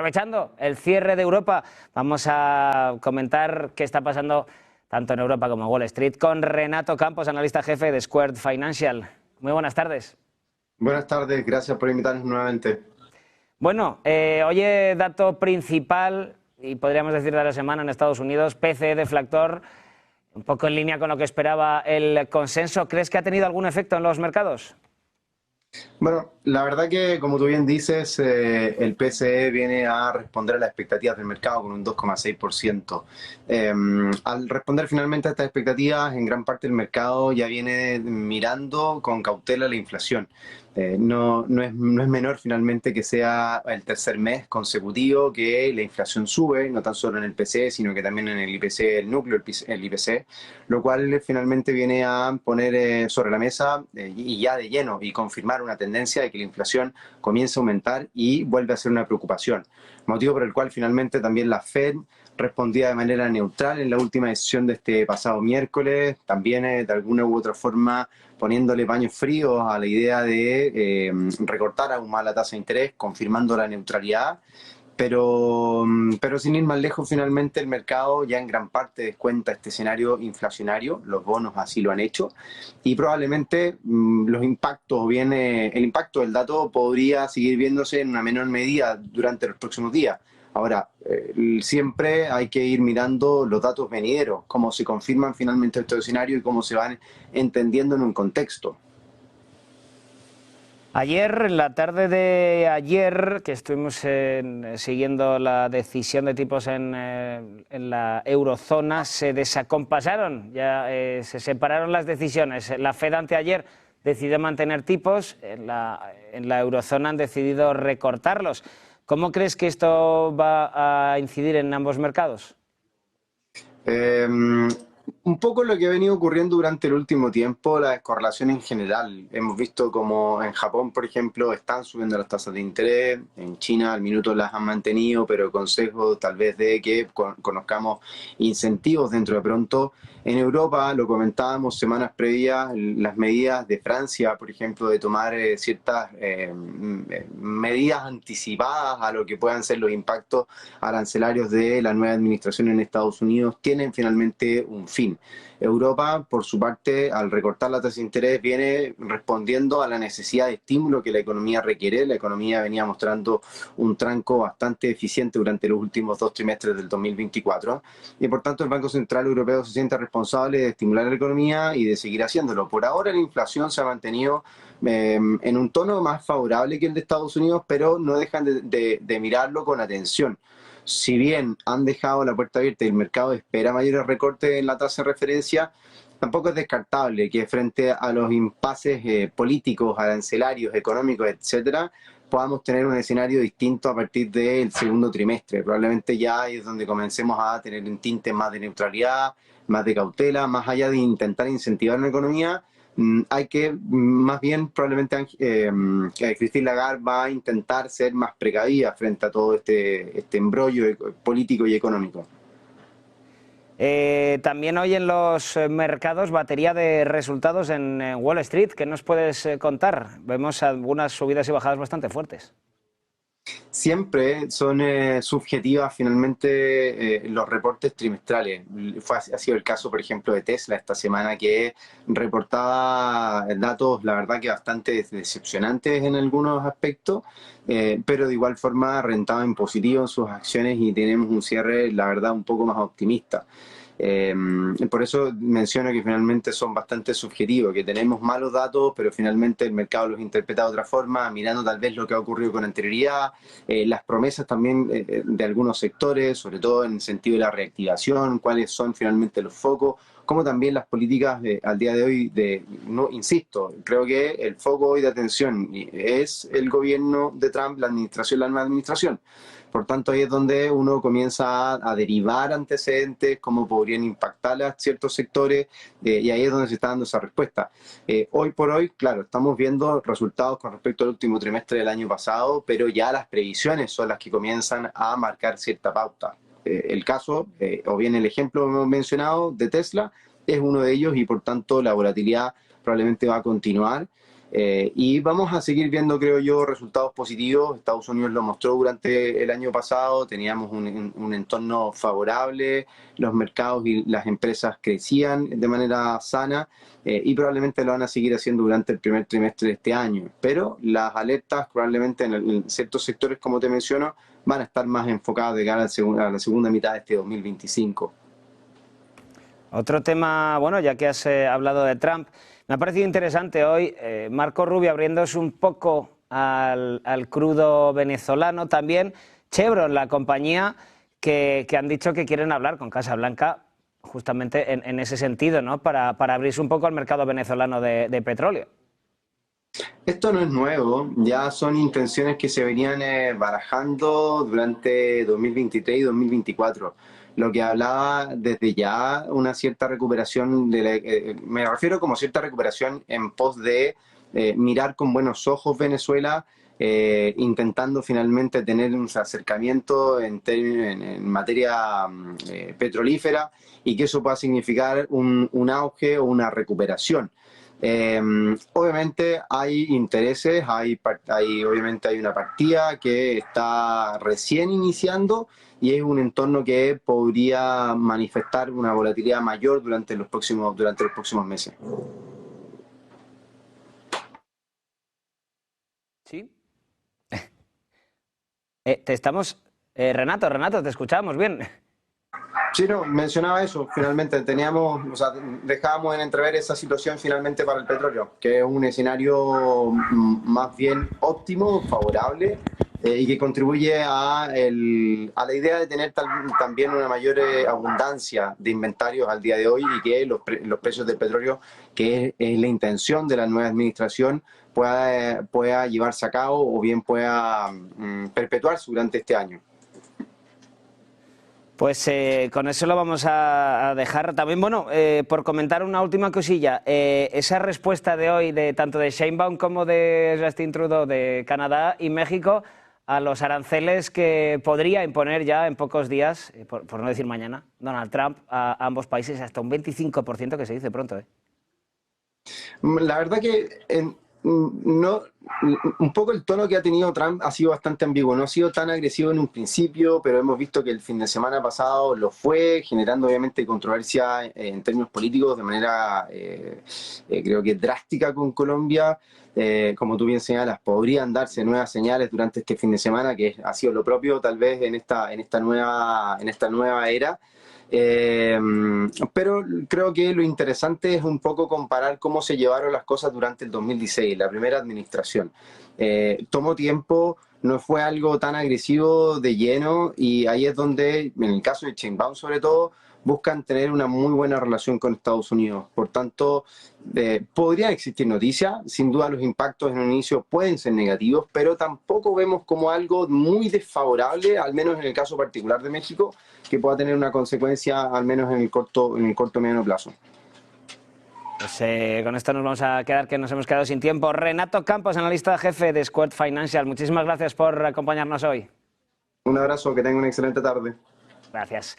Aprovechando el cierre de Europa, vamos a comentar qué está pasando tanto en Europa como en Wall Street con Renato Campos, analista jefe de Squared Financial. Muy buenas tardes. Buenas tardes, gracias por invitarnos nuevamente. Bueno, oye, dato principal, y podríamos decir de la semana en Estados Unidos, PCE deflactor, un poco en línea con lo que esperaba el consenso. ¿Crees que ha tenido algún efecto en los mercados? Bueno, la verdad que, como tú bien dices, el PCE viene a responder a las expectativas del mercado con un 2,6%. Al responder finalmente a estas expectativas, en gran parte el mercado ya viene mirando con cautela la inflación. No es menor finalmente que sea el tercer mes consecutivo que la inflación sube, no tan solo en el PCE, sino que también en el IPC, el núcleo, el IPC, lo cual finalmente viene a poner sobre la mesa y ya de lleno y confirmar una tendencia de que la inflación comienza a aumentar y vuelve a ser una preocupación. Motivo por el cual finalmente también la Fed respondía de manera neutral en la última decisión de este pasado miércoles, también de alguna u otra forma poniéndole paños fríos a la idea de recortar aún más la tasa de interés, confirmando la neutralidad. Pero sin ir más lejos, finalmente el mercado ya en gran parte descuenta este escenario inflacionario, los bonos así lo han hecho, y probablemente los impactos, o bien el impacto del dato podría seguir viéndose en una menor medida durante los próximos días. Ahora, siempre hay que ir mirando los datos venideros, cómo se confirman finalmente estos escenarios y cómo se van entendiendo en un contexto. Ayer, en la tarde de ayer, que estuvimos siguiendo la decisión de tipos en la eurozona, se desacompasaron, ya se separaron las decisiones. La Fed anteayer decidió mantener tipos, en la eurozona han decidido recortarlos. ¿Cómo crees que esto va a incidir en ambos mercados? Un poco lo que ha venido ocurriendo durante el último tiempo, la descorrelación en general. Hemos visto como en Japón, por ejemplo, están subiendo las tasas de interés, en China al minuto las han mantenido, pero consejo tal vez de que conozcamos incentivos dentro de pronto. En Europa, lo comentábamos semanas previas, las medidas de Francia, por ejemplo, de tomar ciertas medidas anticipadas a lo que puedan ser los impactos arancelarios de la nueva administración en Estados Unidos, tienen finalmente un fin. Europa, por su parte, al recortar la tasa de interés, viene respondiendo a la necesidad de estímulo que la economía requiere. La economía venía mostrando un tranco bastante eficiente durante los últimos 2 trimestres del 2024 y por tanto el Banco Central Europeo se siente responsable de estimular la economía y de seguir haciéndolo. Por ahora la inflación se ha mantenido en un tono más favorable que el de Estados Unidos, pero no dejan de mirarlo con atención. Si bien han dejado la puerta abierta y el mercado espera mayores recortes en la tasa de referencia, tampoco es descartable que frente a los impases políticos, arancelarios, económicos, etcétera, podamos tener un escenario distinto a partir del segundo trimestre. Probablemente ya es donde comencemos a tener un tinte más de neutralidad, más de cautela, más allá de intentar incentivar una economía. Hay que, más bien, probablemente Christine Lagarde va a intentar ser más precavida frente a todo este embrollo político y económico. También hoy en los mercados, batería de resultados en Wall Street. ¿Qué nos puedes contar? Vemos algunas subidas y bajadas bastante fuertes. Siempre son subjetivas finalmente los reportes trimestrales. Ha sido el caso, por ejemplo, de Tesla esta semana, que reportaba datos, la verdad que bastante decepcionantes en algunos aspectos, pero de igual forma rentaba en positivo en sus acciones y tenemos un cierre, la verdad, un poco más optimista. Por eso menciono que finalmente son bastante subjetivos, que tenemos malos datos, pero finalmente el mercado los interpreta de otra forma, mirando tal vez lo que ha ocurrido con anterioridad, las promesas también de algunos sectores, sobre todo en el sentido de la reactivación, cuáles son finalmente los focos, como también las políticas al día de hoy, no, insisto, creo que el foco hoy de atención es el gobierno de Trump, la nueva administración. Por tanto, ahí es donde uno comienza a derivar antecedentes, cómo podrían impactar a ciertos sectores, y ahí es donde se está dando esa respuesta. Hoy por hoy, claro, estamos viendo resultados con respecto al último trimestre del año pasado, pero ya las previsiones son las que comienzan a marcar cierta pauta. El caso, o bien el ejemplo que hemos mencionado de Tesla, es uno de ellos y por tanto la volatilidad probablemente va a continuar. Y vamos a seguir viendo, creo yo, resultados positivos. Estados Unidos lo mostró durante el año pasado, teníamos un entorno favorable, los mercados y las empresas crecían de manera sana y probablemente lo van a seguir haciendo durante el primer trimestre de este año. Pero las alertas probablemente en ciertos sectores, como te menciono, van a estar más enfocadas de cara a la segunda mitad de este 2025. Otro tema, bueno, ya que has hablado de Trump, me ha parecido interesante hoy Marco Rubio abriéndose un poco al crudo venezolano, también Chevron, la compañía que han dicho que quieren hablar con Casa Blanca justamente en ese sentido, ¿no? Para abrirse un poco al mercado venezolano de petróleo. Esto no es nuevo, ya son intenciones que se venían barajando durante 2023 y 2024. Lo que hablaba desde ya una cierta recuperación, me refiero como cierta recuperación en pos de mirar con buenos ojos Venezuela, intentando finalmente tener un acercamiento en materia petrolífera y que eso pueda significar un auge o una recuperación. Obviamente hay intereses, obviamente hay una partida que está recién iniciando y es un entorno que podría manifestar una volatilidad mayor durante los próximos meses. Sí. Renato, te escuchamos bien. Sí, no, mencionaba eso, finalmente dejábamos en entrever esa situación finalmente para el petróleo, que es un escenario más bien óptimo, favorable, y que contribuye a la idea de tener también una mayor abundancia de inventarios al día de hoy y que los precios del petróleo, que es la intención de la nueva administración, pueda llevarse a cabo o bien pueda perpetuarse durante este año. Pues con eso lo vamos a dejar. También, bueno, por comentar una última cosilla, esa respuesta de hoy tanto de Sheinbaum como de Justin Trudeau de Canadá y México a los aranceles que podría imponer ya en pocos días, por no decir mañana, Donald Trump a ambos países, hasta un 25%, que se dice pronto. La verdad que no, un poco el tono que ha tenido Trump ha sido bastante ambiguo, no ha sido tan agresivo en un principio, pero hemos visto que el fin de semana pasado lo fue, generando obviamente controversia en términos políticos de manera creo que drástica con Colombia. Como tú bien señalas, podrían darse nuevas señales durante este fin de semana, que ha sido lo propio tal vez en esta nueva era. Pero creo que lo interesante es un poco comparar cómo se llevaron las cosas durante el 2016, la primera administración. Tomó tiempo, no fue algo tan agresivo de lleno y ahí es donde, en el caso de Sheinbaum sobre todo, buscan tener una muy buena relación con Estados Unidos. Por tanto, podrían existir noticias, sin duda los impactos en un inicio pueden ser negativos, pero tampoco vemos como algo muy desfavorable, al menos en el caso particular de México, que pueda tener una consecuencia al menos en el corto mediano plazo. Pues con esto nos vamos a quedar, que nos hemos quedado sin tiempo. Renato Campos, analista jefe de Square Financial, muchísimas gracias por acompañarnos hoy. Un abrazo, que tengan una excelente tarde. Gracias.